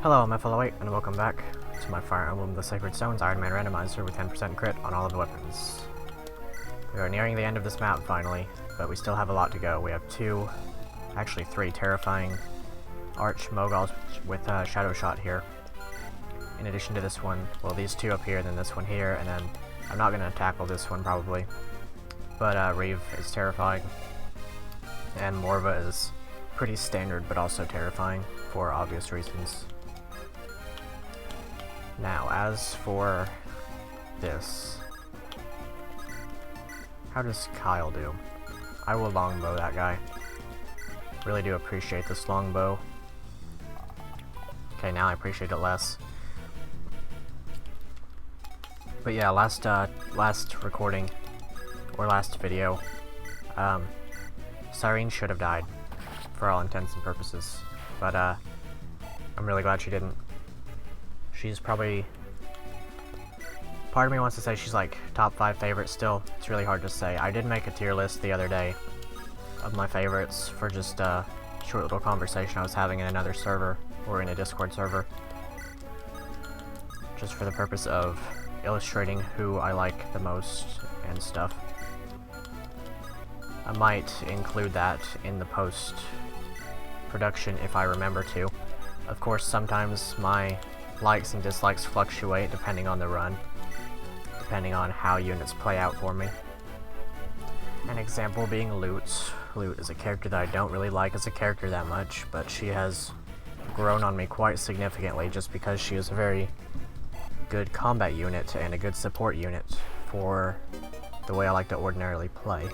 Hello, I'm FE8, and welcome back to my Fire Emblem The Sacred Stones Ironman Randomizer with 10% crit on all of the weapons. We are nearing the end of this map finally, but we still have a lot to go. We have actually three terrifying Arch Mogols with Shadow Shot here. In addition to this one, well, these two up here, then this one here, and then I'm not going to tackle this one probably. But Reeve is terrifying, and Morva is pretty standard but also terrifying for obvious reasons. Now, as for this, how does Kyle do? I will longbow that guy. Really do appreciate this longbow. Okay, now I appreciate it less. But yeah, last recording, or last video, Cyrene should have died, for all intents and purposes. But I'm really glad she didn't. She's probably, part of me wants to say she's like top 5 favorites still. It's really hard to say. I did make a tier list the other day of my favorites for just a short little conversation I was having in another server, or in a Discord server. Just for the purpose of illustrating who I like the most and stuff. I might include that in the post-production if I remember to. Of course, sometimes my likes and dislikes fluctuate depending on the run, depending on how units play out for me. An example being Lute. Lute is a character that I don't really like as a character that much, but she has grown on me quite significantly just because she is a very good combat unit and a good support unit for the way I like to ordinarily play.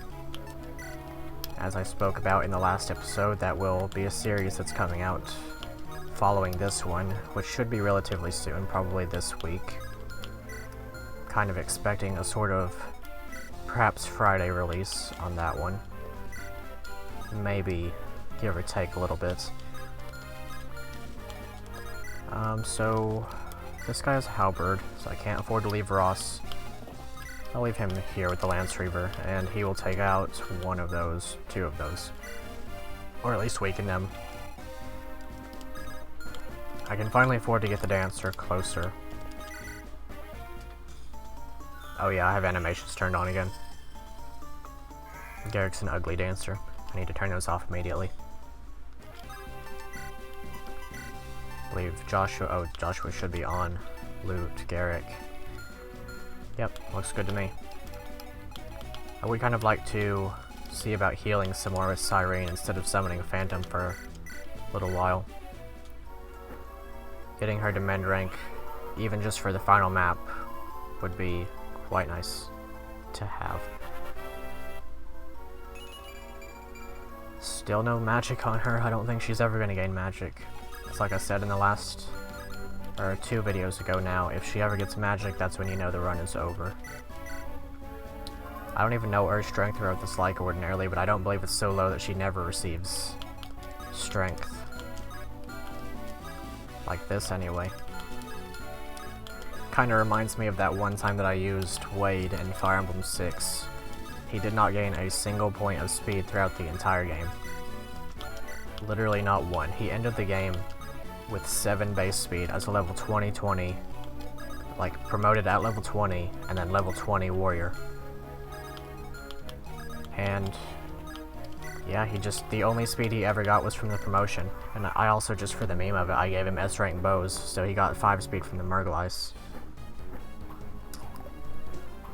As I spoke about in the last episode, that will be a series that's coming out following this one, which should be relatively soon, probably this week. Kind of expecting a sort of perhaps Friday release on that one. Maybe give or take a little bit. So this guy is a halberd, so I can't afford to leave Ross. I'll leave him here with the Lance Reaver, and he will take out one of those, two of those. Or at least weaken them. I can finally afford to get the Dancer closer. Oh yeah, I have animations turned on again. Garrick's an ugly Dancer. I need to turn those off immediately. I believe Joshua should be on Lute, Garrick. Yep, looks good to me. I would kind of like to see about healing some more with Cyrene instead of summoning a Phantom for a little while. Getting her to mend rank, even just for the final map, would be quite nice to have. Still no magic on her. I don't think she's ever going to gain magic. It's like I said in the last, or 2 videos ago now, if she ever gets magic, that's when you know the run is over. I don't even know what her strength growth is like ordinarily, but I don't believe it's so low that she never receives strength. Like this, anyway. Kinda reminds me of that one time that I used Wade in Fire Emblem 6. He did not gain a single point of speed throughout the entire game. Literally not one. He ended the game with 7 base speed as a level 20, like promoted at level 20, and then level 20 warrior. And yeah, the only speed he ever got was from the promotion. And I also, just for the meme of it, I gave him S-rank bows, so he got 5 speed from the Murglice.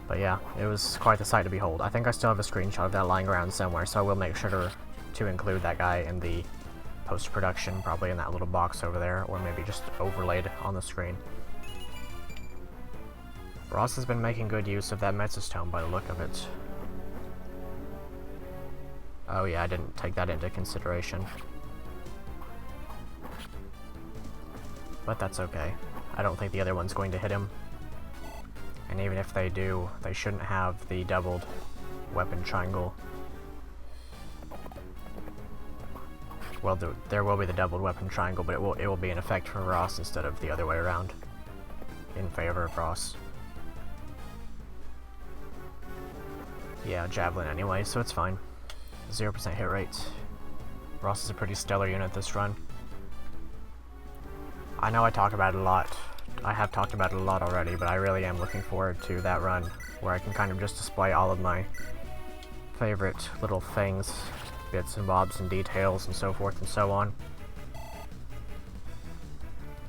But yeah, it was quite the sight to behold. I think I still have a screenshot of that lying around somewhere, so I will make sure to include that guy in the post-production, probably in that little box over there, or maybe just overlaid on the screen. Ross has been making good use of that Metzistone by the look of it. Oh yeah, I didn't take that into consideration. But that's okay. I don't think the other one's going to hit him. And even if they do, they shouldn't have the doubled weapon triangle. Well, there will be the doubled weapon triangle, but it will be in effect for Ross instead of the other way around. In favor of Ross. Yeah, Javelin anyway, so it's fine. 0% hit rate. Ross is a pretty stellar unit this run. I know I talk about it a lot. I have talked about it a lot already, but I really am looking forward to that run where I can kind of just display all of my favorite little things, bits and bobs and details and so forth and so on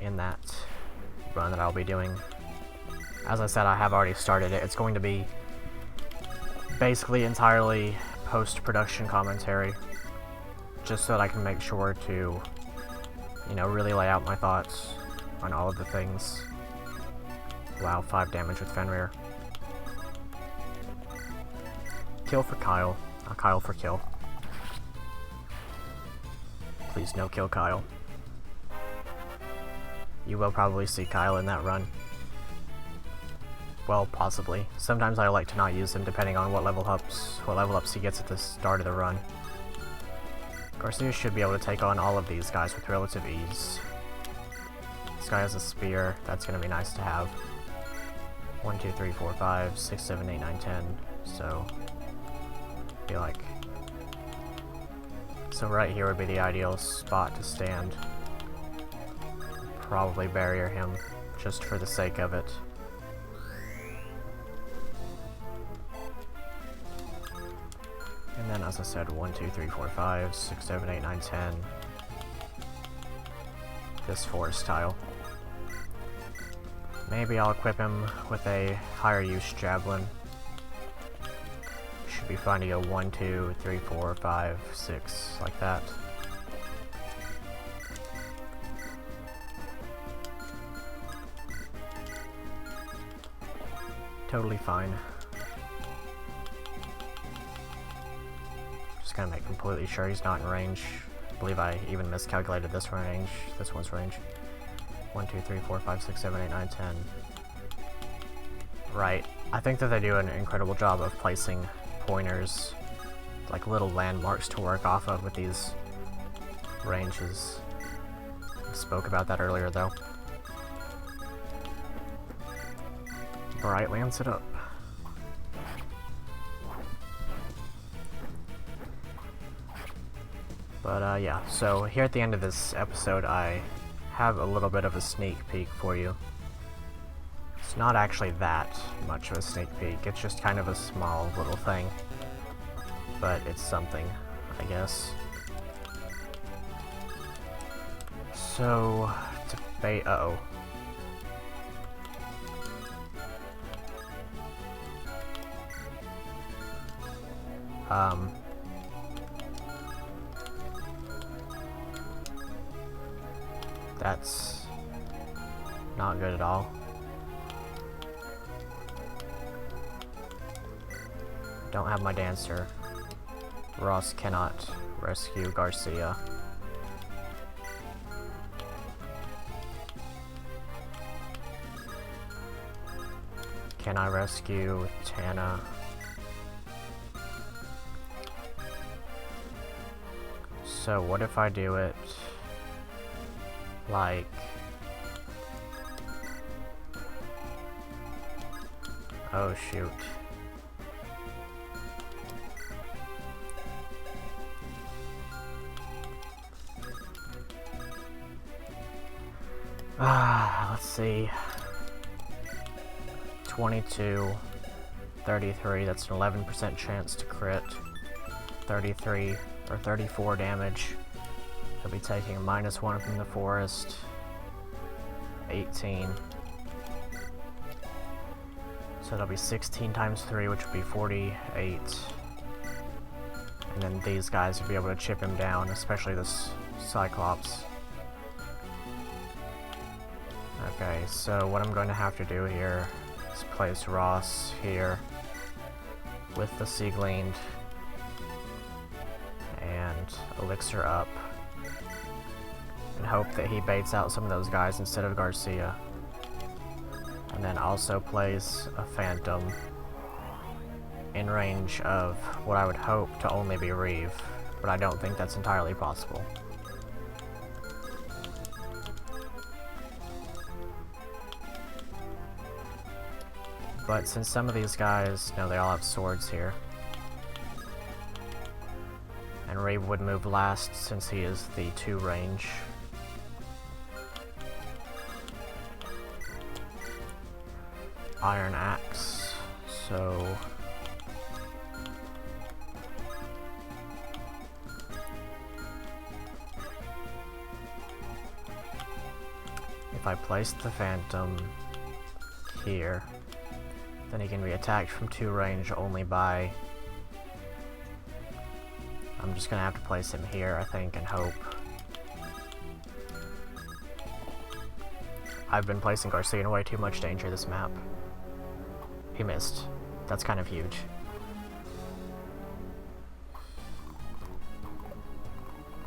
in that run that I'll be doing. As I said, I have already started it. It's going to be basically entirely post-production commentary, just so that I can make sure to, you know, really lay out my thoughts on all of the things. Wow, 5 damage with Fenrir. Kill for Kyle. Kyle for kill. Please no kill Kyle. You will probably see Kyle in that run. Well, possibly. Sometimes I like to not use him depending on what level ups he gets at the start of the run. Garcia should be able to take on all of these guys with relative ease. This guy has a spear. That's going to be nice to have. 1, 2, 3, 4, 5, 6, 7, 8, 9, 10. So, be like... So right here would be the ideal spot to stand. Probably barrier him, just for the sake of it. And then, as I said, 1, 2, 3, 4, 5, 6, 7, 8, 9, 10. This forest tile. Maybe I'll equip him with a higher use javelin. Should be fine to go 1, 2, 3, 4, 5, 6, like that. Totally fine. Just gonna make completely sure he's not in range. I believe I even miscalculated this range, this one's range. 1, 2, 3, 4, 5, 6, 7, 8, 9, 10. Right. I think that they do an incredible job of placing pointers, like little landmarks to work off of with these ranges. I spoke about that earlier though. Bright lands it up. But yeah, so here at the end of this episode I have a little bit of a sneak peek for you. It's not actually that much of a sneak peek, it's just kind of a small little thing. But it's something, I guess. So, debate, uh-oh. That's not good at all. Don't have my dancer. Ross cannot rescue Garcia. Can I rescue Tana? So what if I do it like... Oh shoot. Let's see. 22, 33, that's an 11% chance to crit. 33 or 34 damage. He'll be taking a -1 from the forest. 18. So that'll be 16 times 3, which would be 48. And then these guys will be able to chip him down, especially this Cyclops. Okay, so what I'm going to have to do here is place Ross here with the Sea Gleaned and Elixir up and hope that he baits out some of those guys instead of Garcia. And then also place a Phantom in range of what I would hope to only be Reeve, but I don't think that's entirely possible. But since some of these guys, no, they all have swords here. And Reeve would move last since he is the 2 range. iron axe, so if I place the Phantom here, then he can be attacked from 2 range only by... I'm just gonna have to place him here, I think, and hope. I've been placing Garcia in way too much danger this map. He missed. That's kind of huge.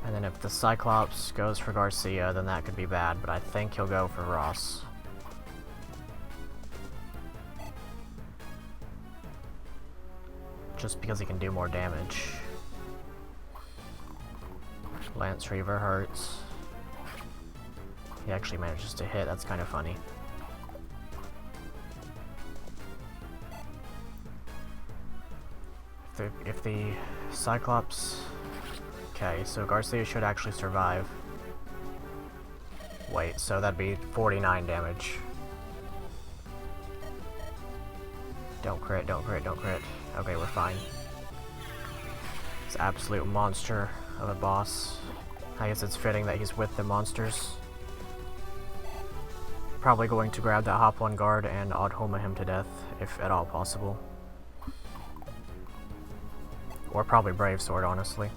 And then if the Cyclops goes for Garcia, then that could be bad, but I think he'll go for Ross. Just because he can do more damage. Lance Reaver hurts. He actually manages to hit, that's kind of funny. If the Cyclops... Okay, so Garcia should actually survive. Wait, so that'd be 49 damage. Don't crit, don't crit, don't crit. Okay, we're fine. It's an absolute monster of a boss. I guess it's fitting that he's with the monsters. Probably going to grab that Hop 1 guard and Odd Homa him to death, if at all possible. Or probably Brave Sword, honestly.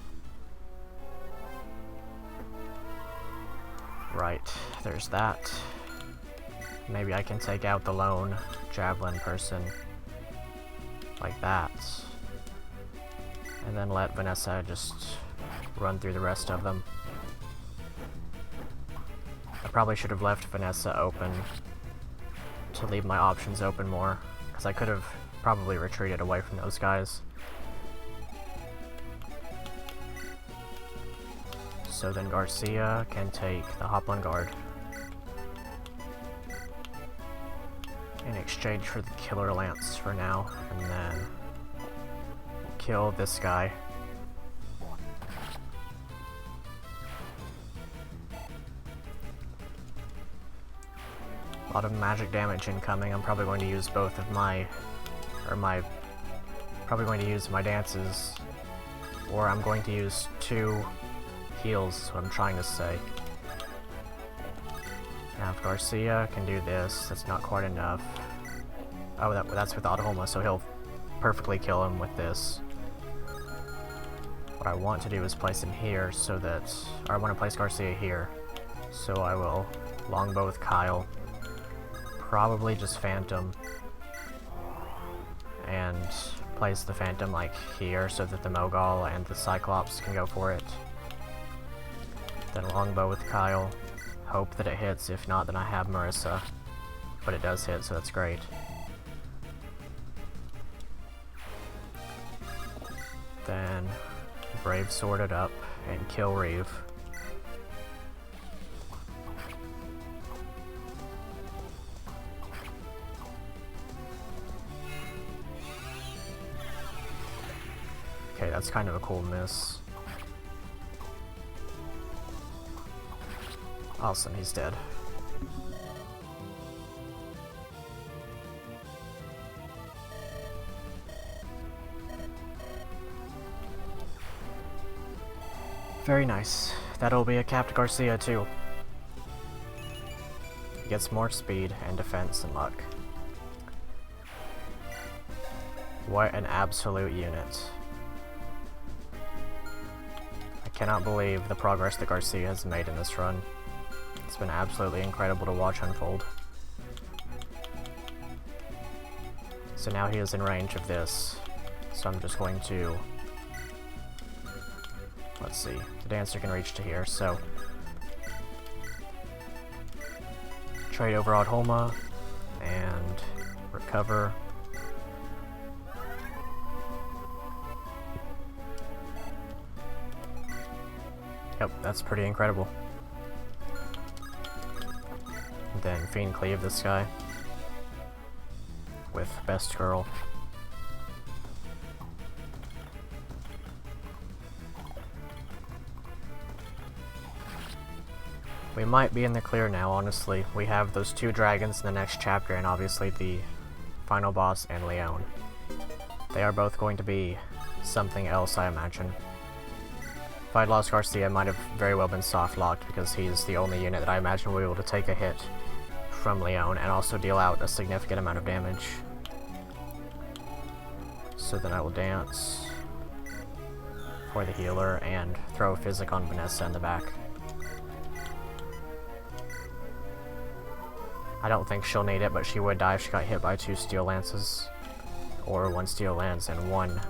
Right, there's that. Maybe I can take out the lone Javelin person. Like that. And then let Vanessa just run through the rest of them. I probably should have left Vanessa open to leave my options open more, because I could have probably retreated away from those guys. So then Garcia can take the Hop 1 guard in exchange for the Killer Lance for now, and then kill this guy. A lot of magic damage incoming. I'm probably going to use both of my, probably going to use my dances, or I'm going to use 2 heals, is what I'm trying to say. Now if Garcia can do this, that's not quite enough. Oh, that's with Odd Homa, so he'll perfectly kill him with this. What I want to do is place him here so that, or I want to place Garcia here. So I will longbow with Kyle. Probably just Phantom. And place the Phantom like here so that the Mogul and the Cyclops can go for it. Then longbow with Kyle. Hope that it hits, if not then I have Marissa. But it does hit, so that's great. Then Brave Sword it up and kill Reeve. Okay, that's kind of a cool miss. Awesome, he's dead. Very nice. That'll be a capped Garcia too. He gets more speed and defense and luck. What an absolute unit. I cannot believe the progress that Garcia has made in this run. It's been absolutely incredible to watch unfold. So now he is in range of this. So I'm just going to... Let's see. The Dancer can reach to here, so... Trade over Odd Homa and recover. Yep, that's pretty incredible. Then Fiend Cleave this guy with Best Girl. We might be in the clear now, honestly. We have those 2 dragons in the next chapter, and obviously the final boss, and Leon. They are both going to be something else, I imagine. If I'd lost Garcia, it might have very well been soft-locked, because he's the only unit that I imagine will be able to take a hit from Leon, and also deal out a significant amount of damage. So then I will dance for the healer, and throw a physic on Vanessa in the back. I don't think she'll need it, but she would die if she got hit by 2 steel lances. Or 1 steel lance and one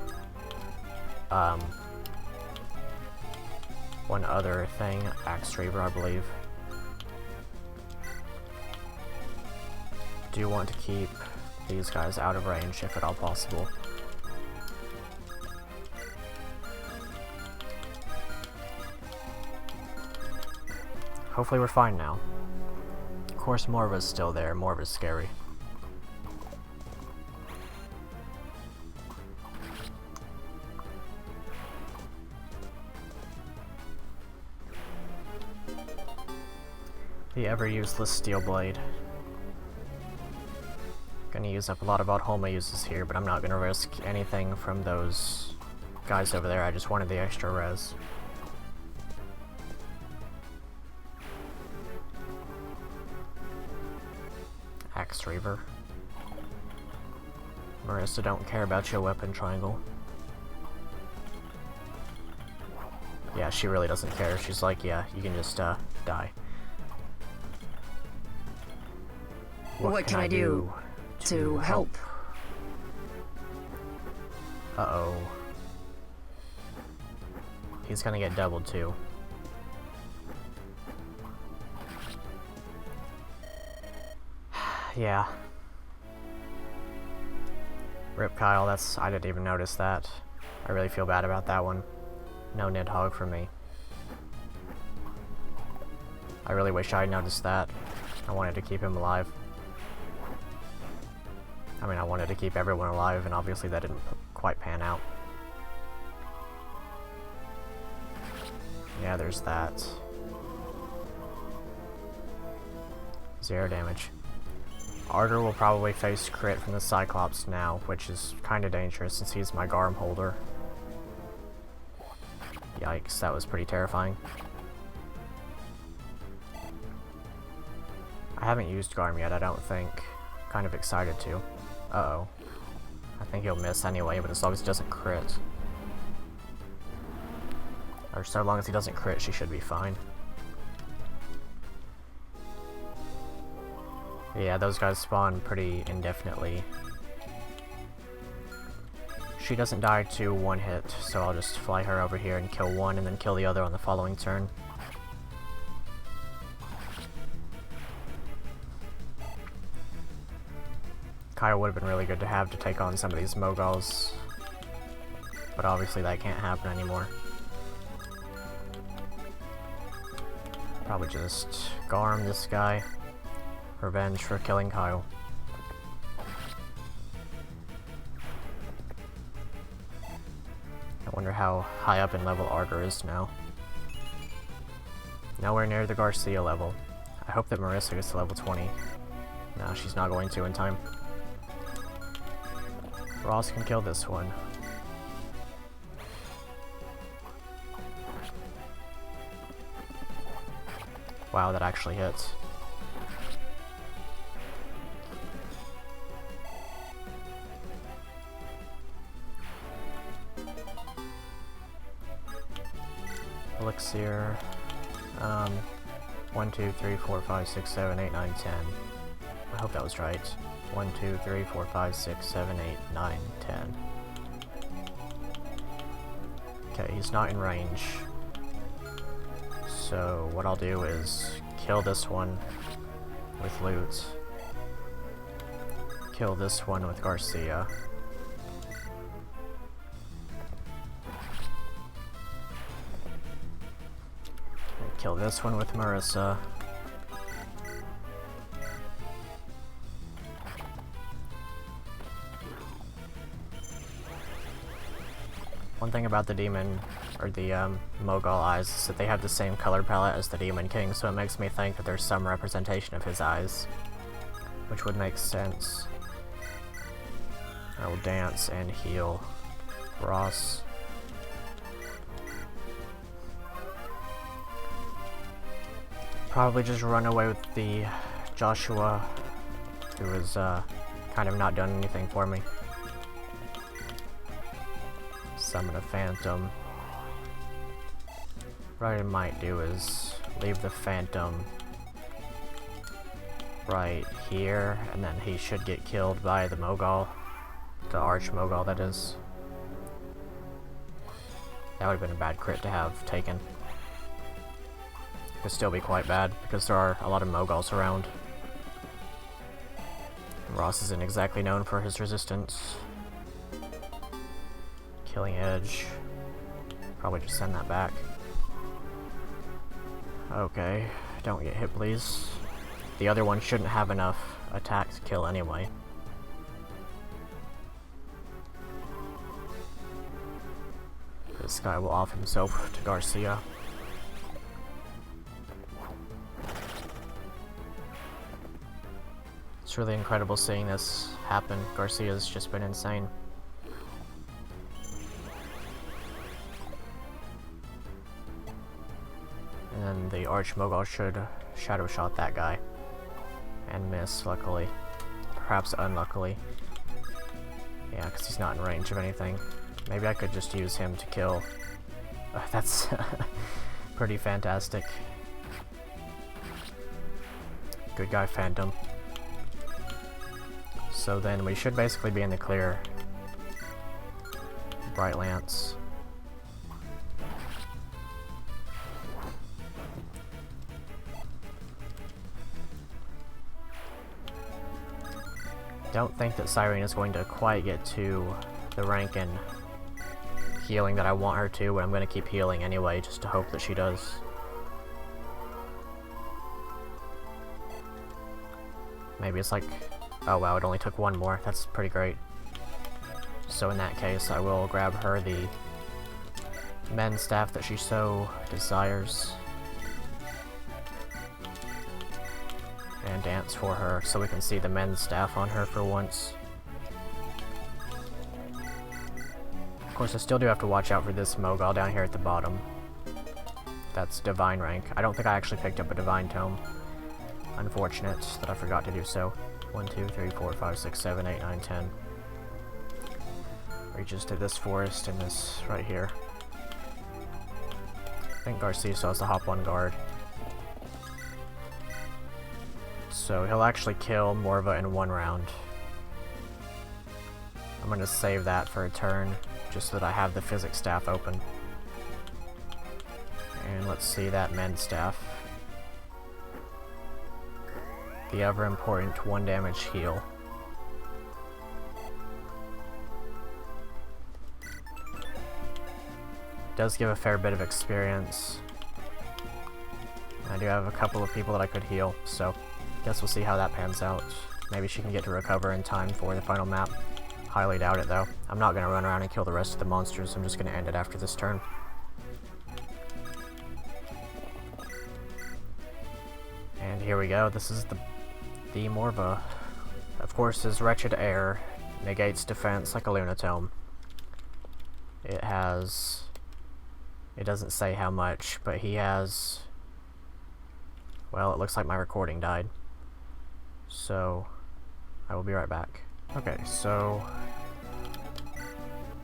other thing, axe reaver, I believe. Do want to keep these guys out of range if at all possible. Hopefully we're fine now. Of course, Morva's still there. Morva's scary. The ever-useless steel blade. Gonna use up a lot of what Holma uses here, but I'm not gonna risk anything from those guys over there. I just wanted the extra res. Axe Reaver. Marissa, don't care about your weapon triangle. Yeah, she really doesn't care. She's like, yeah, you can just, die. What can I do to help? Uh-oh. He's gonna get doubled, too. Yeah. Rip Kyle, I didn't even notice that. I really feel bad about that one. No Nidhogg for me. I really wish I had noticed that. I wanted to keep him alive. I mean, I wanted to keep everyone alive, and obviously that didn't quite pan out. Yeah, there's that. 0 damage. Arter will probably face crit from the Cyclops now, which is kind of dangerous since he's my Garm holder. Yikes, that was pretty terrifying. I haven't used Garm yet, I don't think. Kind of excited to. Uh-oh. I think he'll miss anyway, but as long as he doesn't crit. Or so long as he doesn't crit, she should be fine. Yeah, those guys spawn pretty indefinitely. She doesn't die to 1 hit, so I'll just fly her over here and kill one and then kill the other on the following turn. Kyle would have been really good to have to take on some of these Moguls, but obviously that can't happen anymore. Probably just Garm this guy. Revenge for killing Kyle. I wonder how high up in level Arter is now. Nowhere near the Garcia level. I hope that Marissa gets to level 20. No, she's not going to in time. Ross can kill this one. Wow, that actually hits. Elixir. 1, 2, 3, 4, 5, 6, 7, 8, 9, 10. I hope that was right. 1, 2, 3, 4, 5, 6, 7, 8, 9, 10. Okay, he's not in range. So what I'll do is kill this one with loot. Kill this one with Garcia. Kill this one with Marissa. One thing about the demon, or the Mogul eyes, is that they have the same color palette as the Demon King, so it makes me think that there's some representation of his eyes, which would make sense. I will dance and heal Ross. Probably just run away with the Joshua, who has kind of not done anything for me. Summon a Phantom. What I might do is leave the Phantom right here, and then he should get killed by the Mogul. The Arch Mogul, that is. That would have been a bad crit to have taken. Could still be quite bad, because there are a lot of Moguls around. Ross isn't exactly known for his resistance. Killing Edge. Probably just send that back. Okay, don't get hit please. The other one shouldn't have enough attack to kill anyway. This guy will off himself to Garcia. It's really incredible seeing this happen. Garcia's just been insane. And then the Arch Mogul should Shadow Shot that guy. And miss, luckily. Perhaps unluckily. Yeah, because he's not in range of anything. Maybe I could just use him to kill. That's pretty fantastic. Good guy, Phantom. So then we should basically be in the clear. Bright Lance. Don't think that Cyrene is going to quite get to the rank in healing that I want her to, but I'm going to keep healing anyway, just to hope that she does. Maybe it's like, oh wow, it only took one more. That's pretty great. So in that case, I will grab her the men's staff that she so desires. And dance for her so we can see the men's staff on her for once. Of course, I still do have to watch out for this Mogul down here at the bottom. That's Divine rank. I don't think I actually picked up a Divine Tome. Unfortunate that I forgot to do so. 1, 2, 3, 4, 5, 6, 7, 8, 9, 10. Reaches to this forest and this right here. I think Garcia still has the hop 1 guard. So he'll actually kill Morva in 1 round. I'm going to save that for a turn, just so that I have the physics staff open. And let's see that men's staff. The ever important 1 damage heal. Does give a fair bit of experience. I do have a couple of people that I could heal, so guess we'll see how that pans out. Maybe she can get to recover in time for the final map. Highly doubt it though. I'm not going to run around and kill the rest of the monsters, I'm just going to end it after this turn. And here we go, this is the Morva. Of course, his Wretched Air negates defense like a Lunatome. It has... it doesn't say how much, but he has... well, it looks like my recording died. So, I will be right back. Okay, so...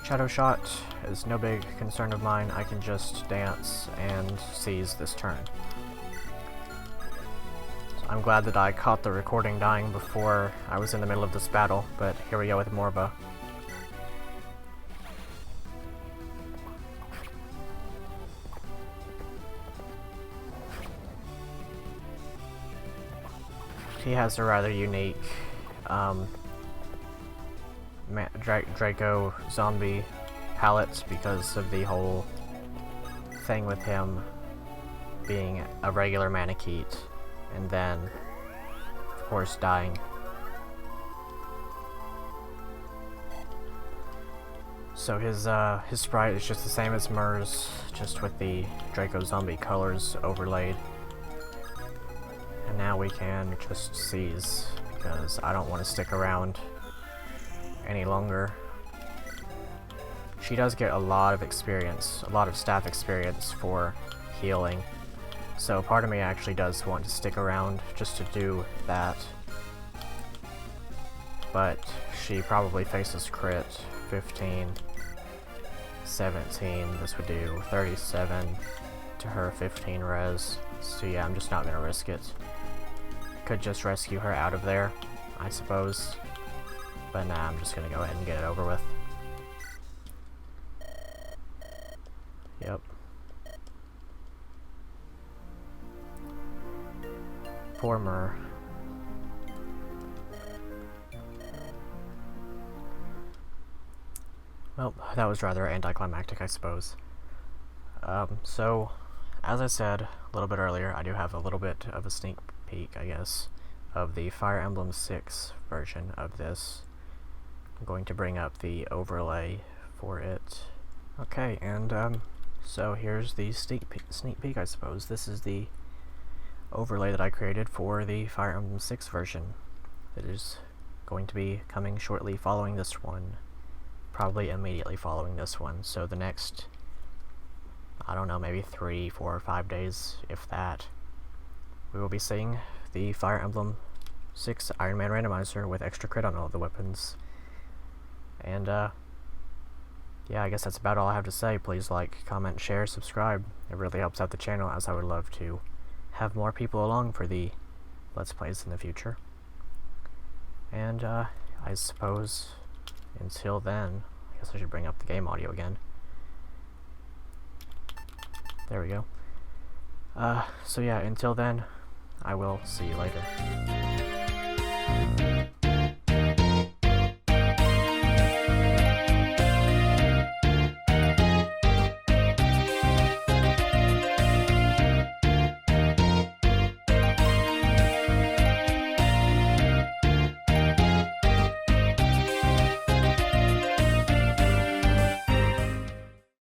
Shadow Shot is no big concern of mine. I can just dance and seize this turn. So I'm glad that I caught the recording dying before I was in the middle of this battle, but here we go with Morva. He has a rather unique Draco zombie palette because of the whole thing with him being a regular Manakete and then, of course, dying. So his sprite is just the same as Murs, just with the Draco zombie colors overlaid. And now we can just seize, because I don't want to stick around any longer. She does get a lot of experience, a lot of staff experience for healing. So part of me actually does want to stick around just to do that. But she probably faces crit 15, 17, this would do 37 to her 15 res. So yeah, I'm just not gonna risk it. Could just rescue her out of there, I suppose. But nah, I'm just gonna go ahead and get it over with. Yep. Poor Myrrh. Well, that was rather anticlimactic, I suppose. So, as I said a little bit earlier, I do have a little bit of a sneak peek, I guess, of the Fire Emblem 6 version of this. I'm going to bring up the overlay for it. Okay, and so here's the sneak peek, I suppose. This is the overlay that I created for the Fire Emblem 6 version. It is going to be coming shortly following this one. Probably immediately following this one. So the next, I don't know, maybe 3, 4, or 5 days, if that, we will be seeing the Fire Emblem 6 Ironman Randomizer with extra crit on all of the weapons. And, yeah, I guess that's about all I have to say. Please like, comment, share, subscribe. It really helps out the channel, as I would love to have more people along for the Let's Plays in the future. And, I suppose, until then, I guess I should bring up the game audio again. There we go. So yeah, until then, I will see you later.